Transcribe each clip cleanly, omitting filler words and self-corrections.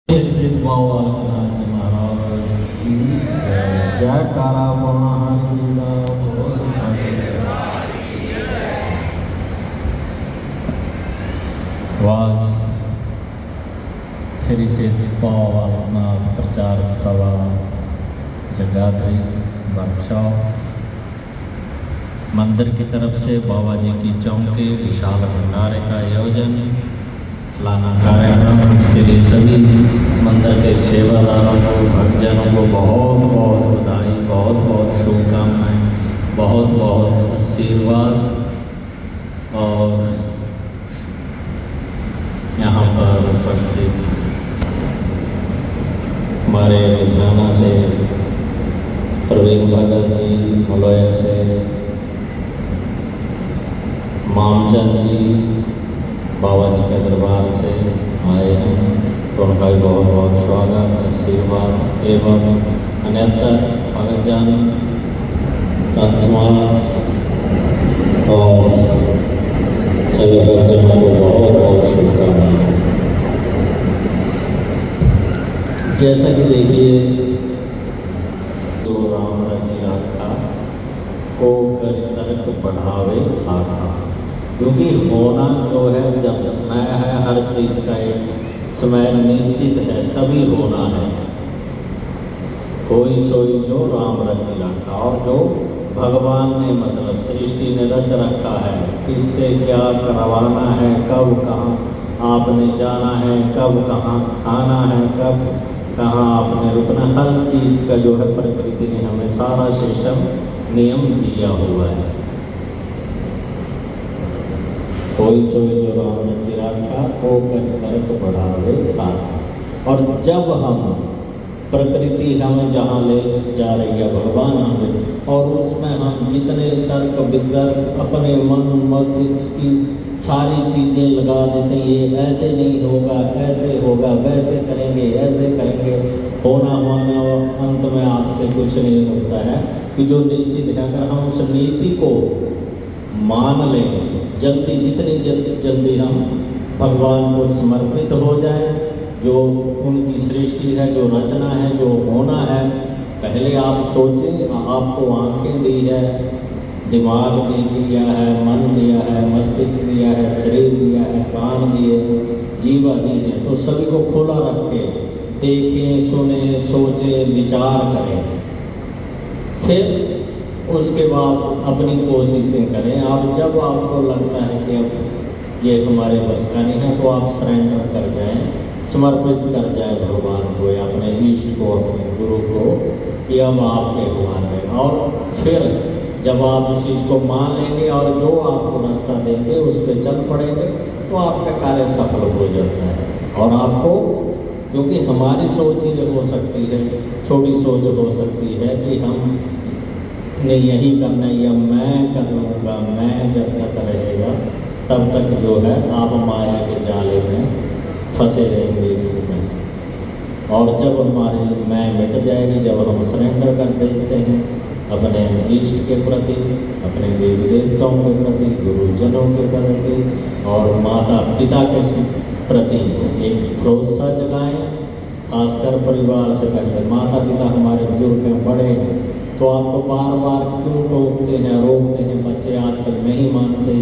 सिद्ध बाबानाथ जी महाराज की जय। जयकारा महानंदा बोल वाज श्री सिद्ध बाबानाथ प्रचार सभा जगाधरी वर्कशॉप मंदिर की तरफ से बाबा जी की चौके विशाल भंडारे का आयोजन सालाना कार्यक्रम। इसके लिए सभी मंदिर के सेवादारों को भक्तजनों को बहुत बहुत बधाई, बहुत बहुत शुभकामनाएं, बहुत बहुत आशीर्वाद। और यहाँ पर उपस्थित हमारे लुधियाना से प्रवीण भगत जी, मलोया से मामचंद जी बाबा जी के दरबार से आए हैं, तो उनका भी बहुत बहुत स्वागत, आशीर्वाद एवं अन्यतर भगतजन संत समाज और सभी भक्तजनों को बहुत बहुत शुभकामनाएं। जैसा कि देखिए तो राम रचि रखा को कर तर्क बढ़ावे शाखा, क्योंकि होना जो है जब समय है, हर चीज़ का एक समय निश्चित है तभी होना है। कोई सोई जो राम रचि रखा, और जो भगवान ने मतलब सृष्टि ने रच रखा है, किससे क्या करवाना है, कब कहाँ आपने जाना है, कब कहाँ खाना है, कब कहाँ आपने रुकना, हर चीज़ का जो है प्रकृति ने हमें सारा सिस्टम नियम दिया हुआ है। कोई सोई जो राम रचि रखा को कर तर्क बढ़ावे साथ। और जब हम प्रकृति हमें जहाँ ले जा रही है, भगवान हमें, और उसमें हम जितने तर्क वितर्क अपने मन मस्तिष्क की सारी चीज़ें लगा देते हैं, ये ऐसे नहीं होगा, ऐसे होगा, वैसे करेंगे, ऐसे करेंगे, होना होना अंत में आपसे कुछ नहीं होता है। कि जो निश्चित है, अगर हम उस नीति को मान लें, जल्दी जितनी जल्दी हम भगवान को समर्पित हो जाए, जो उनकी सृष्टि है, जो रचना है, जो होना है, पहले आप सोचें, आपको आंखें दी है, दिमाग दिया है, मन दिया है, मस्तिष्क दिया है, शरीर दिया है, कान दिए, जीवा दी है, तो सभी को खुला रख के देखें, सुने, सोचें, विचार करें, फिर उसके बाद अपनी कोशिशें करें। आप जब आपको लगता है कि अब ये हमारे बस का नहीं है, तो आप सरेंडर कर जाएं, समर्पित कर जाए भगवान को या अपने ईष्ट को, अपने गुरु को, कि हम आपके हुआ है। और फिर जब आप इस चीज़ को मान लेंगे और जो आपको रास्ता देंगे उस पर चल पड़ेंगे, तो आपका कार्य सफल हो जाता है। और आपको, क्योंकि हमारी सोच ही हो सकती है, छोटी सोच हो सकती है कि हम ने यही करना है या मैं कर लूँगा, मैं जब तक रहेगा तब तक जो है आप माया के जाले में फंसे रहेंगे इसमें। और जब हमारी मैं मिट जाएगी, जब हम सरेंडर कर देते हैं अपने इष्ट के प्रति, अपने देवी देवताओं के प्रति, गुरुजनों के प्रति और माता पिता के प्रति एक भरोसा जगाएं, खासकर परिवार से पहले। माता पिता हमारे बुजुर्ग हैं, बड़े हैं, तो आपको बार बार क्यों टोकते हैं, रोकते हैं, बच्चे आजकल नहीं मानते,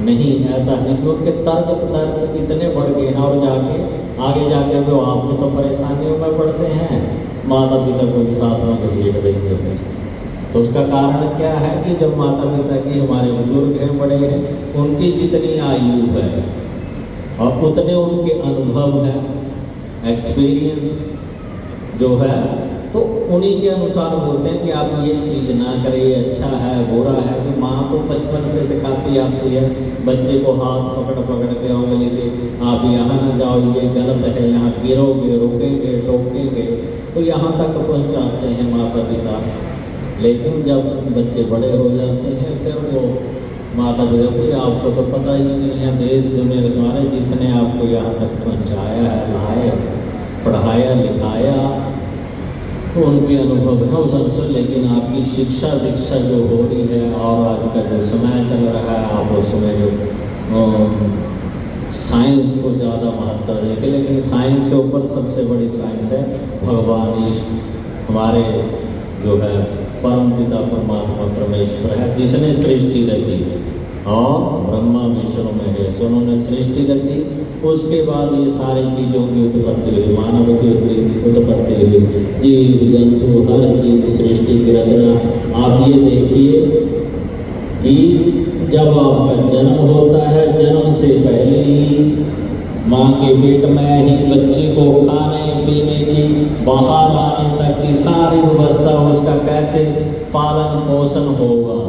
नहीं ऐसा नहीं, क्योंकि तर्क इतने बढ़ गए हैं, और जाके आगे जाके वो आप भी तो परेशानियों में पड़ते हैं, माता पिता को भी साथ में घसीट देंगे हैं। तो उसका कारण क्या है कि जब माता पिता की हमारे बुजुर्ग हैं, बड़े हैं, उनकी जितनी आयु है और उतने उनके अनुभव है, एक्सपीरियंस जो है, तो उन्हीं के अनुसार बोलते हैं कि आप ये चीज़ ना करिए, अच्छा है, बुरा है। कि माँ तो बचपन से सिखाती आती है बच्चे को, हाथ पकड़ पकड़ के उंगली दे, आप यहाँ ना जाओ, ये गलत है, यहाँ गिरोगे, रुकेंगे, टोकेंगे, तो यहाँ तक पहुँचाते हैं माता पिता। लेकिन जब बच्चे बड़े हो जाते हैं, फिर वो माता पिता को आपको तो पता ही नहीं है, देश दुनिया के मारे जिसने आपको यहाँ तक पहुँचाया है, लाया, पढ़ाया, लिखाया, तो उनके अनुभव है उस अवसर। लेकिन आपकी शिक्षा दीक्षा जो हो रही है और आज का जो समय चल रहा है, आप उसमें जो साइंस को ज़्यादा महत्व देके, लेकिन साइंस से ऊपर सबसे बड़ी साइंस है भगवान इष्ट, हमारे जो है परम पिता परमात्मा परमेश्वर है, जिसने सृष्टि रची और ब्रह्मा विष्णु महेश उन्होंने सृष्टि रची। उसके बाद ये सारी चीज़ों की उत्पत्ति हुई, मानव की उत्पत्ति हुई, जीव जंतु हर चीज़ सृष्टि की रचना। आप ये देखिए कि जब आपका जन्म होता है, जन्म से पहले ही माँ के पेट में ही बच्चे को खाने पीने की, बाहर आने तक की सारी व्यवस्था उसका कैसे पालन पोषण होगा,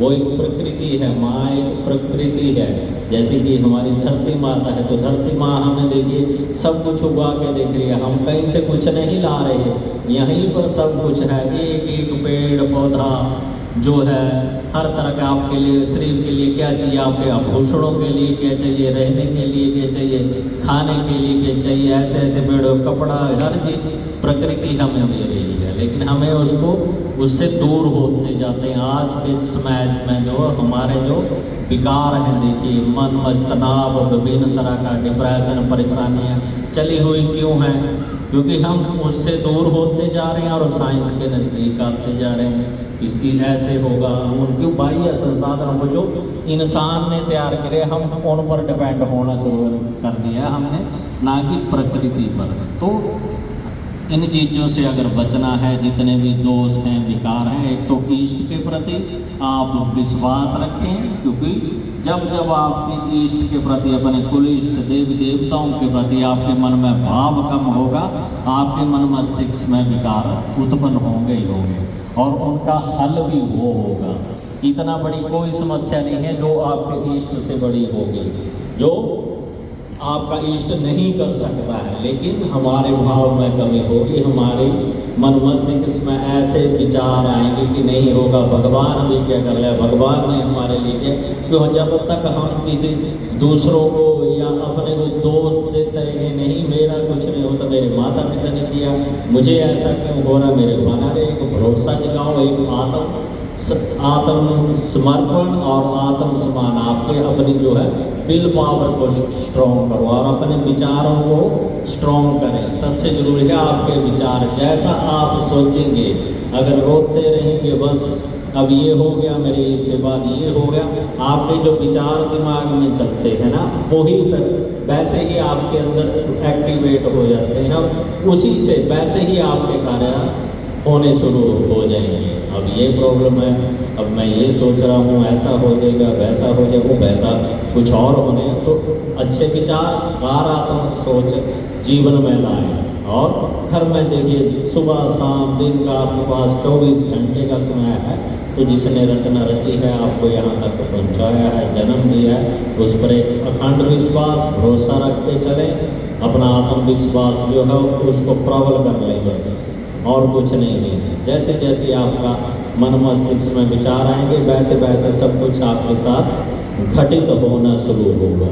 वो एक प्रकृति है। माँ एक प्रकृति है। जैसे कि हमारी धरती माता है, तो धरती माँ हमें देखिए सब कुछ उगा के देख रही है, हम कहीं से कुछ नहीं ला रहे, यहीं पर सब कुछ है। एक एक पेड़ पौधा जो है, हर तरह का आपके लिए, शरीर के लिए क्या चाहिए, आपके आभूषणों के लिए क्या चाहिए, रहने के लिए क्या चाहिए, खाने के लिए क्या चाहिए, ऐसे ऐसे पेड़ कपड़ा हर चीज़ प्रकृति हमें दे रही है, लेकिन हमें उससे दूर होते जाते हैं। आज के समय में जो हमारे जो विकार हैं, देखिए मन मस्त तनाव, विभिन्न तरह का डिप्रेशन, परेशानियाँ चली हुई क्यों हैं? क्योंकि हम उससे दूर होते जा रहे हैं और साइंस के नज़दीक आते जा रहे हैं। इसकी ऐसे होगा, उनके बाह्य संसाधन को जो इंसान ने तैयार करे, हम उन पर डिपेंड होना शुरू कर दिया हमने, ना कि प्रकृति पर। तो इन चीज़ों से अगर बचना है, जितने भी दोष हैं, विकार हैं, एक तो इष्ट के प्रति आप विश्वास रखें, क्योंकि जब जब आपके इष्ट के प्रति, अपने कुल इष्ट देवी देवताओं के प्रति आपके मन में भाव कम होगा, आपके मन मस्तिष्क में विकार उत्पन्न होंगे ही होंगे, और उनका हल भी वो होगा। इतना बड़ी कोई समस्या नहीं है जो आपके इष्ट से बड़ी होगी, जो आपका इष्ट नहीं कर सकता है, लेकिन हमारे भाव में कमी होगी, हमारे मन मस्तिष्क में ऐसे विचार आएंगे कि नहीं होगा, भगवान भी क्या कर लिया, भगवान ने हमारे लिए क्या। क्यों? जब तक हम किसी दूसरों को या अपने को दोष देते रहे, नहीं मेरा कुछ नहीं होता, मेरे माता पिता ने किया, मुझे ऐसा क्यों हो रहा, मेरे बना रहे, एक भरोसा जगाओ, एक आत्म समर्पण और आत्म सम्मान, आपके अपनी जो है विल पावर को स्ट्रॉन्ग करो और अपने विचारों को स्ट्रॉन्ग करें। सबसे जरूरी है आपके विचार, जैसा आप सोचेंगे, अगर रोते रहेंगे बस अब ये हो गया मेरे, इसके बाद ये हो गया, आपके जो विचार दिमाग में चलते हैं ना, वही फिर वैसे ही आपके अंदर एक्टिवेट हो जाते हैं, और उसी से वैसे ही आपके कार्य होने शुरू हो जाएंगे। अब ये प्रॉब्लम है, अब मैं ये सोच रहा हूँ ऐसा हो जाएगा, वैसा हो जाएगा, वो वैसा कुछ और होने, तो अच्छे विचार, सकारात्मक सोच जीवन में लाएं। और घर में देखिए सुबह शाम दिन का आपके पास 24 घंटे का समय है, तो जिसने रचना रची है, आपको यहाँ तक पहुँचाया है, जन्म दिया है, उस पर एक अखंड विश्वास भरोसा रख के चलें, अपना आत्मविश्वास जो है उसको प्रबल कर लें बस, और कुछ नहीं है। जैसे जैसे आपका मन मस्तिष्क में विचार आएंगे, वैसे वैसे सब कुछ आपके साथ घटित होना शुरू होगा।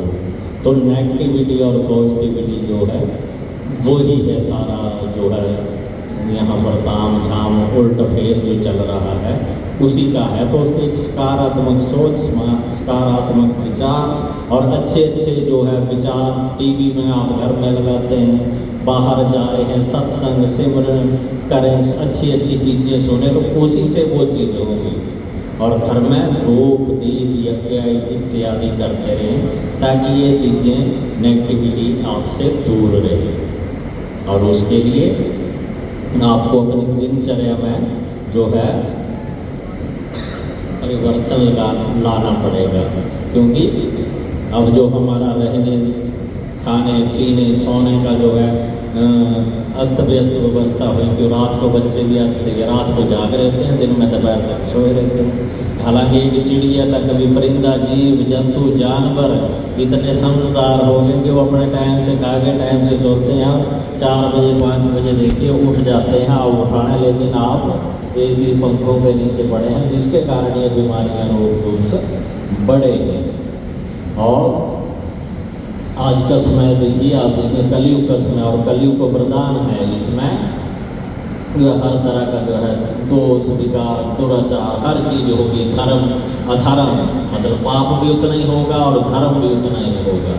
तो नेगेटिविटी और पॉजिटिविटी जो है वो ही है सारा जो है यहाँ पर ताम झाम उल्ट फेर जो चल रहा है उसी का है। तो उसकी एक सकारात्मक सोच, सकारात्मक विचार और अच्छे अच्छे जो है विचार टीवी में आप घर में लगाते हैं, बाहर जा रहे हैं, सत्संग सिमरन करें, अच्छी अच्छी चीज़ें सुने, तो उसी से वो चीज़ होगी। और घर में धूप दीप यज्ञ इत्यादि करते रहें ताकि ये चीज़ें नेगेटिविटी आपसे दूर रहे। और उसके लिए आपको अपनी दिनचर्या में जो है परिवर्तन लाना पड़ेगा, क्योंकि अब जो हमारा रहने खाने पीने सोने का जो है अस्त व्यस्त व्यवस्था हुई, कि रात को बच्चे भी आजकल रात को जाग रहते हैं, दिन में दोपहर तक सोए रहते हैं। हालांकि एक चिड़िया तक कभी परिंदा जीव जंतु जानवर इतने समझदार हो गए कि वो अपने टाइम से खा के टाइम से सोते हैं, और 4 बजे 5 बजे देखिए उठ जाते हैं और उठाने, लेकिन आप एसी पंखों के नीचे पड़े हैं, जिसके कारण ये बीमारियाँ रोग से बढ़े हैं। और आज का समय देखिए, आप देखिए कलयुग का समय, और कलयुग को वरदान है इसमें हर तरह का जो है दोष विकार दुराचार हर चीज़ होगी, धर्म अधर्म, मतलब पाप भी उतना ही होगा और धर्म भी उतना ही होगा।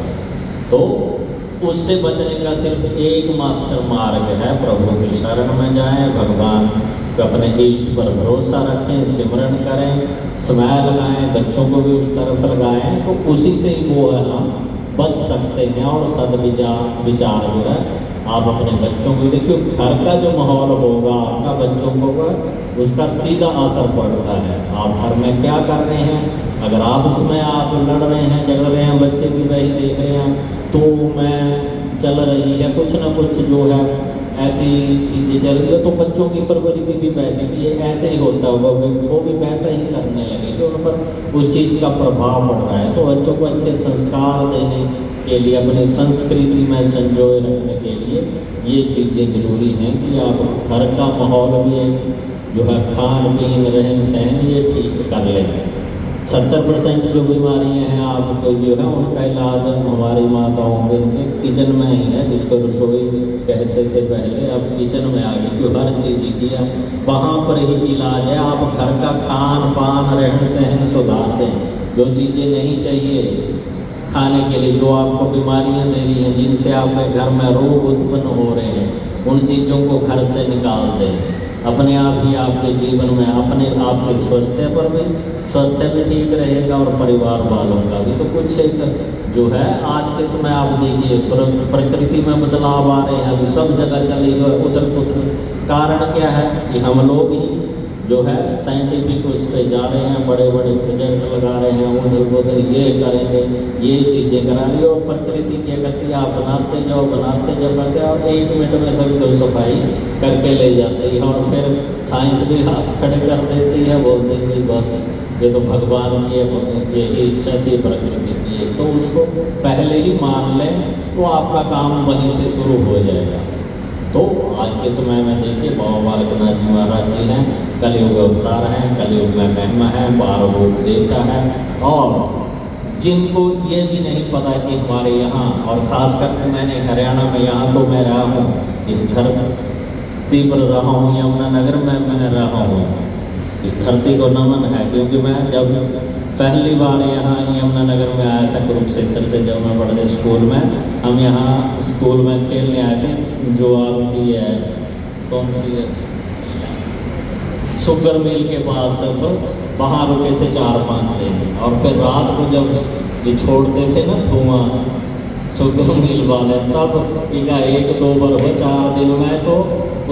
तो उससे बचने का सिर्फ एकमात्र मार्ग है, प्रभु की शरण में जाएं, भगवान अपने इष्ट पर भरोसा रखें, सिमरन करें, समय लगाएं, बच्चों को भी उस तरफ लगाएं, तो उसी से ही वो है हम बच सकते हैं। और विचार जो है आप अपने बच्चों को देखिए, घर का जो माहौल होगा आपका बच्चों को होगा, उसका सीधा असर पड़ता है। आप घर में क्या कर रहे हैं, अगर आप उसमें आप लड़ रहे हैं, झगड़ रहे हैं, बच्चे भी वही देख रहे हैं, तो मैं चल रही है कुछ ना कुछ जो है ऐसी चीज़ें चल रही है, तो बच्चों की प्रवृत्ति भी वैसी भी ऐसे ही होता होगा, वो भी वैसा ही करने लगेंगे, उन पर उस चीज़ का प्रभाव पड़ रहा है। तो बच्चों को अच्छे संस्कार देने के लिए, अपनी संस्कृति में संजोए रखने के लिए ये चीज़ें ज़रूरी हैं कि आप घर का माहौल भी जो है, खान पीन रहन सहन ये ठीक कर लें। 70% जो बीमारियां हैं आपको जो है उनका इलाज हमारी माताओं के किचन में ही है, जिसको रसोई कहते थे पहले, अब किचन में आ गई, क्यों हर चीज़ की वहाँ पर ही इलाज है। आप घर का खान पान रहन सहन सुधार दें, जो चीज़ें नहीं चाहिए खाने के लिए, जो आपको बीमारियां दे रही हैं, जिनसे आपके घर में रोग उत्पन्न हो रहे हैं, उन चीज़ों को घर से निकाल दें। अपने आप ही आपके जीवन में अपने आपके स्वास्थ्य भी ठीक रहेगा और परिवार वालों का भी। तो कुछ एक जो है आज के समय आप देखिए प्रकृति में बदलाव आ रहे हैं, अभी सब जगह चलेगा उधर पुत्र। कारण क्या है कि हम लोग ही जो है साइंटिफिक उस पर जा रहे हैं, बड़े बड़े प्रोजेक्ट लगा रहे हैं, उधर ये करेंगे, ये चीज़ें करा रही, और प्रकृति की गति आप बनाते जाओ करते, और 1 मिनट में सब कुछ सफाई करके ले जाते हैं। और फिर साइंस भी हाथ खड़े कर देती है, बोल देती बस ये तो भगवान की यही इच्छा थी, प्रकृति की, तो उसको पहले ही मान लें तो आपका काम वहीं से शुरू हो जाएगा। तो आज के समय में देखिए बाबा बालकनाथ जी महाराज जी हैं, कलयुग अवतार हैं, कलयुग में महिमा है, 12 रूप देवता है, और जिनको ये भी नहीं पता कि हमारे यहाँ, और ख़ासकर मैंने हरियाणा में यहाँ तो मैं रहा हूँ, इस धरती पर रहा हूँ, यमुनानगर में मैं रहा हूँ, इस धरती को नमन है, क्योंकि मैं जब पहली बार यहाँ यमुनानगर में आया था कुरुक्षेत्र से, जब मैं पढ़ते स्कूल में, हम यहाँ स्कूल में खेलने आए थे, जो आपकी है कौन सी है शुगर मिल के पास, तो वहाँ रुके थे 4-5 दिन, और फिर रात को जब ये छोड़ते थे ना धुआं शुगर मिल वाले, तब एक 2 बार हो 4 दिन में, तो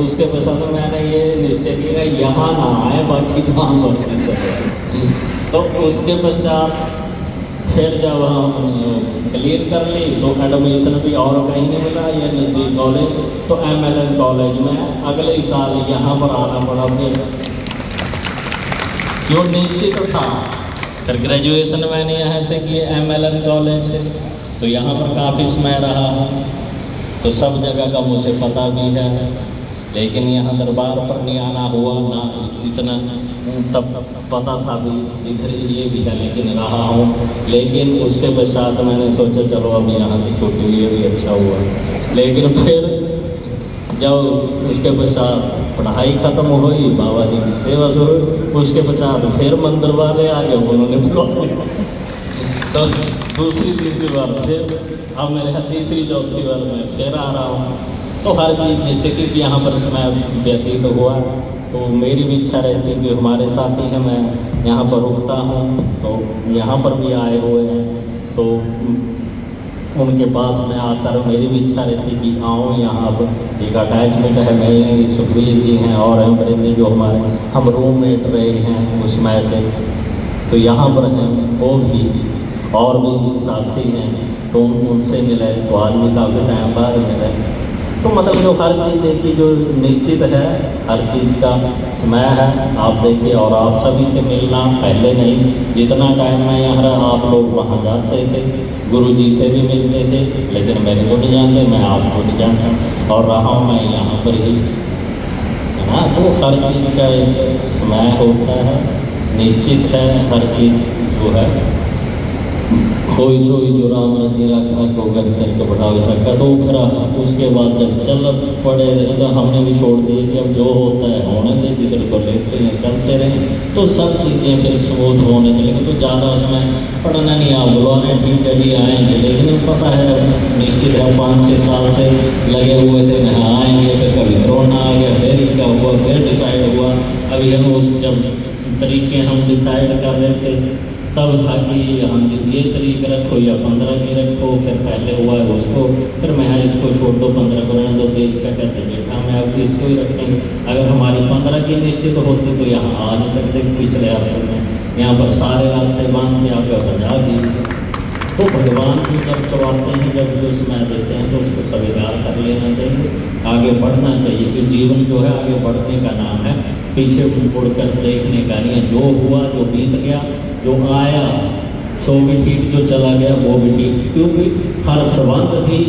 उसके पश्चात मैंने ये निश्चय किया यहाँ ना आए, बाकी जहाँ मर्जी चले। तो उसके पश्चात फिर जब हम क्लियर कर ली तो एडमिशन भी और कहीं नहीं मिला, ये नज़दीक कॉलेज, तो MLN कॉलेज में अगले साल यहाँ पर आना पड़ा, जो निश्चित था। फिर ग्रेजुएशन मैंने यहाँ से किए MLN कॉलेज से, तो यहाँ पर काफ़ी समय रहा, तो सब जगह का मुझे पता भी है, लेकिन यहाँ दरबार पर नहीं आना हुआ ना, इतना तब पता था भी इधर ये भी है, लेकिन रहा हूँ। लेकिन उसके पश्चात मैंने सोचा चलो अब यहाँ से छुट्टी लिए भी अच्छा हुआ, लेकिन फिर जब उसके पश्चात पढ़ाई ख़त्म हुई, बाबा जी की सेवा शुरू, उसके पश्चात फिर मंदिर वाले आ गए, उन्होंने बुला लिया, तो तीसरी बार फिर अब मेरे यहाँ 3-4 बार मैं फिर आ रहा हूँ। तो हर चीज़ की स्थिति भी यहाँ पर समय व्यतीत हुआ, तो मेरी भी इच्छा रहती है कि हमारे साथ ही है, मैं यहाँ पर रुकता हूँ, तो यहाँ पर भी आए हुए हैं, तो उनके पास में आकर मेरी भी इच्छा रहती कि आऊँ यहाँ पर। एक अटैचमेंट है, मैं सुखबीर जी हैं और अमृत जो हम रूममेट रहे हैं उसमें से, तो यहाँ पर हैं वो भी और भी साथी हैं, तो उनसे मिले, तो आज भी काफ़ी टाइम बाद मिले। तो मतलब जो हर चीज़ देखिए जो निश्चित है, हर चीज़ का समय है, आप देखिए। और आप सभी से मिलना पहले नहीं, जितना टाइम मैं यहाँ रहा आप लोग वहाँ जाते थे, गुरु जी से भी मिलते थे, लेकिन मेरे को नहीं जानते, मैं आपको नहीं जानता, और रहा हूँ मैं यहाँ पर ही, है ना। तो हर चीज़ का एक समय होता है, निश्चित है हर चीज़ जो है कोई सोई जो राम रची राखा को कर करके बढ़ावे सका। तो फिर उसके बाद जब चल पड़े तो हमने भी छोड़ दिए कि अब जो होता है होने दे, जिधर को लेते हैं चलते रहे। तो सब चीज़ें फिर स्मूथ होने लगे। तो ज़्यादा उसमें पढ़ना नहीं, आप बुला रहे हैं ठीक है जी आएँगे, लेकिन पता है निश्चित है 5-6 साल से लगे हुए थे मैं आएँगे, फिर कभी कोरोना आ गया, फिर क्या हुआ, फिर डिसाइड हुआ। अभी हम उस जब तरीके हम डिसाइड कर रहे थे तब था कि हम ये तरीका रखो या 15 की रखो। फिर पहले हुआ है उसको, फिर मैं इसको छोड़ दो 15 को रहने दो, देश का कहते जेठा में अब इसको ही रखेंगे। अगर हमारी 15 की निश्चित होती तो यहाँ आ नहीं सकते पिछले हफ्ते में, यहाँ पर सारे रास्ते बांध के आप बजा दीजिए। तो भगवान की जब करवाते हैं, जब जो समय देते हैं तो उसको स्वीकार कर लेना चाहिए, आगे बढ़ना चाहिए। कि जीवन जो है आगे बढ़ने का नाम है, पीछे मुड़ कर देखने का नहीं है। जो हुआ, जो बीत गया, जो आया सो भी ठीक, जो चला गया वो भी ठीक। क्योंकि हर संबंध भी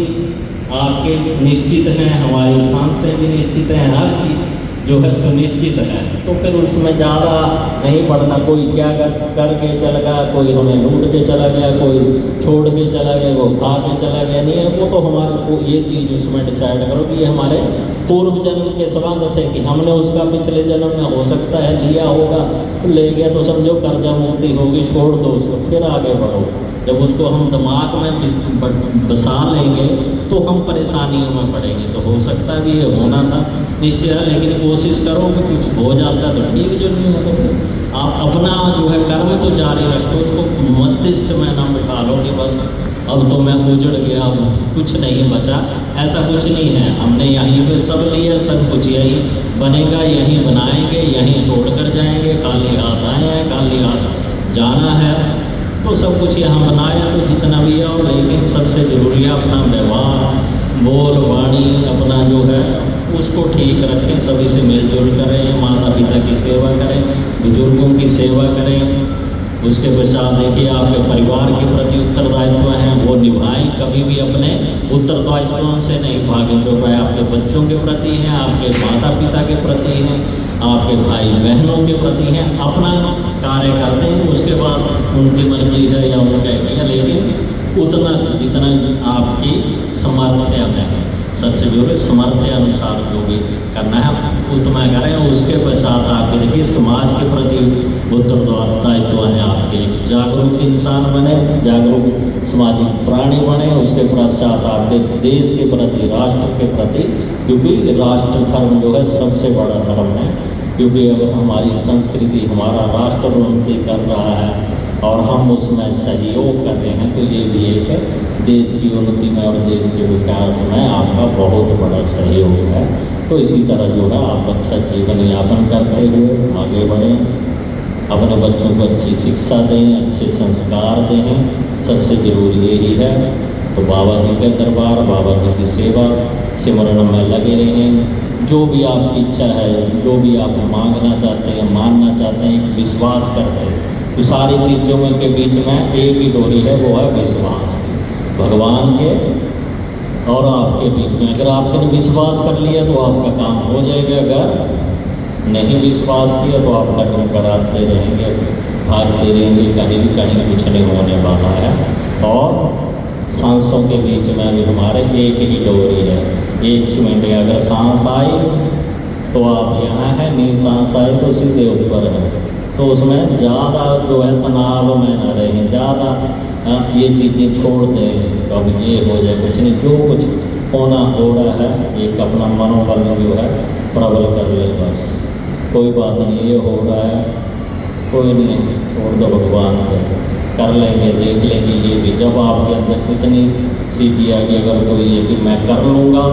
आपके निश्चित हैं, हमारी सांसें भी निश्चित हैं, हर चीज़ जो है सुनिश्चित है। तो फिर उसमें ज़्यादा नहीं पड़ना, कोई क्या करके चला गया, कोई हमें लूट के चला गया, कोई छोड़ के चला गया, वो खा के चला गया, नहीं है वो। तो हमारे को ये चीज़ उसमें डिसाइड करो कि ये हमारे पूर्व जन्म के संबंध थे कि हमने उसका पिछले जन्म में हो सकता है लिया होगा, तो ले गया तो समझो कर्जा मुक्ति होगी, छोड़ दो उसको, फिर आगे बढ़ो। जब उसको हम दिमाग में बसा लेंगे तो हम परेशानियों में पड़ेंगे। तो हो सकता भी ये होना था निश्चय है, लेकिन कोशिश करो कि कुछ हो जाता तो ठीक, जो नहीं होता तो आप अपना जो है कर्म तो जारी रखो, उसको मस्तिष्क में ना बिठा लो कि बस अब तो मैं उजड़ गया, अब कुछ नहीं बचा। ऐसा कुछ नहीं है, हमने यहीं पे सब लिया, सब कुछ यहीं बनेगा, यहीं बनाएंगे, यहीं छोड़ कर जाएंगे। खाली हाथ आए हैं, खाली हाथ जाना है, तो सब कुछ यहाँ बनाया तो जितना भी आओ। लेकिन सबसे ज़रूरी है अपना व्यवहार, बोल वाणी अपना जो है उसको ठीक रखें, सभी से मिलजुल करें, माता पिता की सेवा करें, बुजुर्गों की सेवा करें। उसके पश्चात देखिए आपके परिवार के प्रति उत्तरदायित्व हैं वो निभाएं, कभी भी अपने उत्तरदायित्वों से नहीं भागें। जो भाई आपके बच्चों के प्रति हैं, आपके माता पिता के प्रति हैं, आपके भाई बहनों के प्रति हैं, अपना कार्य करते हैं। उसके बाद उनकी मर्जी है या उनका है, लेकिन उतना जितना आपकी सामर्थ्य में है, सबसे जरूरी सामर्थ्य अनुसार जो भी करना है उतना करें। उसके पश्चात आपके देखिए समाज के प्रति उत्तरदायित्व है आपके, एक जागरूक इंसान बने, जागरूक सामाजिक प्राणी बने। उसके पश्चात आपके देश के प्रति, राष्ट्र के प्रति, क्योंकि राष्ट्र धर्म जो है सबसे बड़ा धर्म है। क्योंकि अगर हमारी संस्कृति, हमारा राष्ट्र उन्नति कर रहा है और हम उसमें सहयोग कर रहे हैं तो ये भी एक देश की उन्नति में और देश के विकास में आपका बहुत बड़ा सहयोग है। तो इसी तरह जो है आप अच्छा जीवन यापन करते हुए आगे बढ़ें, अपने बच्चों को अच्छी शिक्षा दें, अच्छे संस्कार दें, सबसे ज़रूरी यही है। तो बाबा जी के दरबार, बाबा जी की सेवा सिमरन में लगे रहें। जो भी आपकी इच्छा है, जो भी आप मांगना चाहते हैं, मानना चाहते हैं, विश्वास करते हैं, तो सारी चीज़ों में के बीच में एक ही डोरी है, वो है विश्वास, भगवान के और आपके बीच में। अगर आपने विश्वास कर लिया तो आपका काम हो जाएगा, अगर नहीं विश्वास किया तो आप कर्म कराते रहेंगे, भागते रहेंगे, कहीं कुछ नहीं होने वाला है। और सांसों के बीच में भी हमारे एक ही डोरी है, एक सीमेंट है। अगर सांस आई तो आप यहाँ हैं, नहीं सांस आई तो सीधे ऊपर है। तो उसमें ज़्यादा जो है तनाव में न रहें, ज़्यादा ये चीज़ें छोड़ दें, अब ये हो जाए कुछ नहीं, जो कुछ होना हो रहा है एक अपना मनोबल जो है प्रबल कर ले, बस कोई बात नहीं, ये हो रहा है कोई नहीं, छोड़ दो भगवान को, कर लेंगे, देख लेंगे। ये भी जब आपके अंदर कितनी सीखी आ गई, अगर कोई ये कि मैं कर लूँगा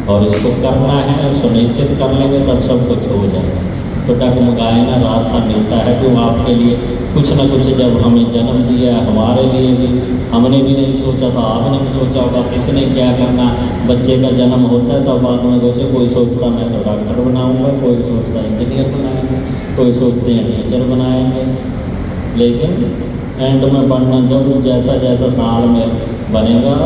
और इसको करना है सुनिश्चित कर लेंगे, तब सब कुछ हो जाएगा। तो डगमगाए ना रास्ता मिलता है जो आपके लिए कुछ ना कुछ। जब हमें जन्म दिया हमारे लिए भी हमने भी नहीं सोचा था, आपने भी सोचा होगा किसने क्या करना। बच्चे का जन्म होता है तब बाद में जैसे कोई सोचता मैं तो डॉक्टर बनाऊंगा, कोई सोचता इंजीनियर बनाएंगे, कोई सोचते हैं टीचर बनाएंगे। लेकिन एंड में बनना जब जैसा जैसा तालमेल बनेगा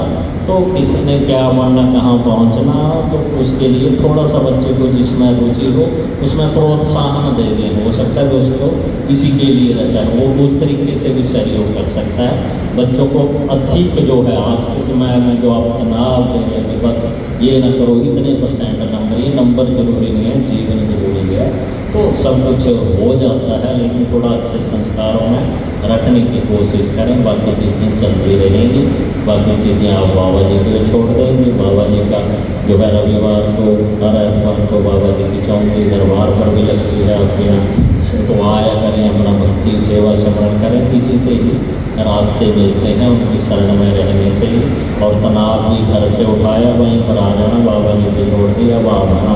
तो किसी ने क्या बनना, कहाँ पहुँचना, तो उसके लिए थोड़ा सा बच्चे को जिसमें रुचि हो उसमें प्रोत्साहन दे दें। हो सकता है उसको इसी के लिए रचा है, वो उस तरीके से भी सहयोग कर सकता है। बच्चों को अधिक जो है आज के समय में जो आप तनाव दे रहे हैं कि बस ये ना करो, इतने % नंबर, ये नंबर जरूरी नहीं है, जीवन जरूरी है, तो सब कुछ हो जाता है। लेकिन थोड़ा अच्छे संस्कारों में रखने की कोशिश करें, बाकी चीज़ें चलती रहेंगी। बाकी चीज़ें आप बाबा जी के लिए छोड़ देंगे। बाबा जी का जो है रविवार को, हर एतवार को बाबा जी की चौकी दरबार पर भी लगती है आपके यहाँ, तो आया करें, अपना भक्ति सेवा स्मरण करें, किसी से ही रास्ते मिलते हैं उनकी शरण में रहने से ही। और तनाव भी घर से उठाया, वहीं पर आ जाना, बाबा जी को छोड़ दिया, वापस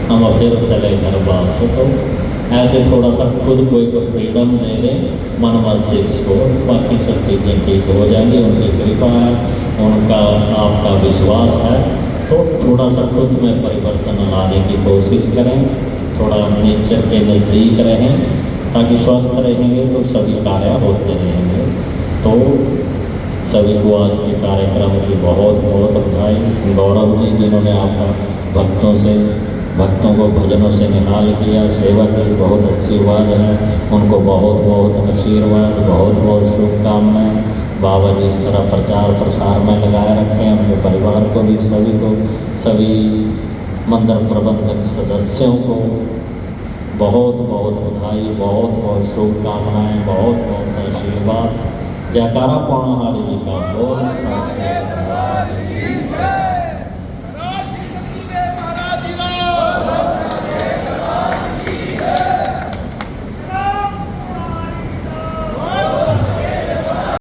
हम फिर चले घर वापस। तो ऐसे थोड़ा सा खुद को एक फ्रीडम दे दें मन मस्तिष्क को, बाकी सब चीज़ें ठीक हो जाएंगी। उनकी कृपा है, उनका आपका विश्वास है, तो थोड़ा सा खुद में परिवर्तन लाने की कोशिश करें, थोड़ा नेचर के नज़दीक रहें, ताकि स्वस्थ रहेंगे तो सभी कार्य होते रहेंगे। तो सभी को आज के कार्यक्रम की बहुत बहुत बधाई। गौरव जी जिन्होंने आपका भक्तों को भजनों से निहाल किया, सेवा की बहुत अच्छी बात है, उनको बहुत बहुत आशीर्वाद, बहुत बहुत शुभकामनाएं। बाबा जी इस तरह प्रचार प्रसार में लगाए रखें, उनके परिवार को भी, सभी को, सभी मंदिर प्रबंधक सदस्यों को बहुत बहुत बधाई, बहुत बहुत शुभकामनाएं, बहुत बहुत आशीर्वाद। जयकारा पौना हरि जी का बहुत साथ।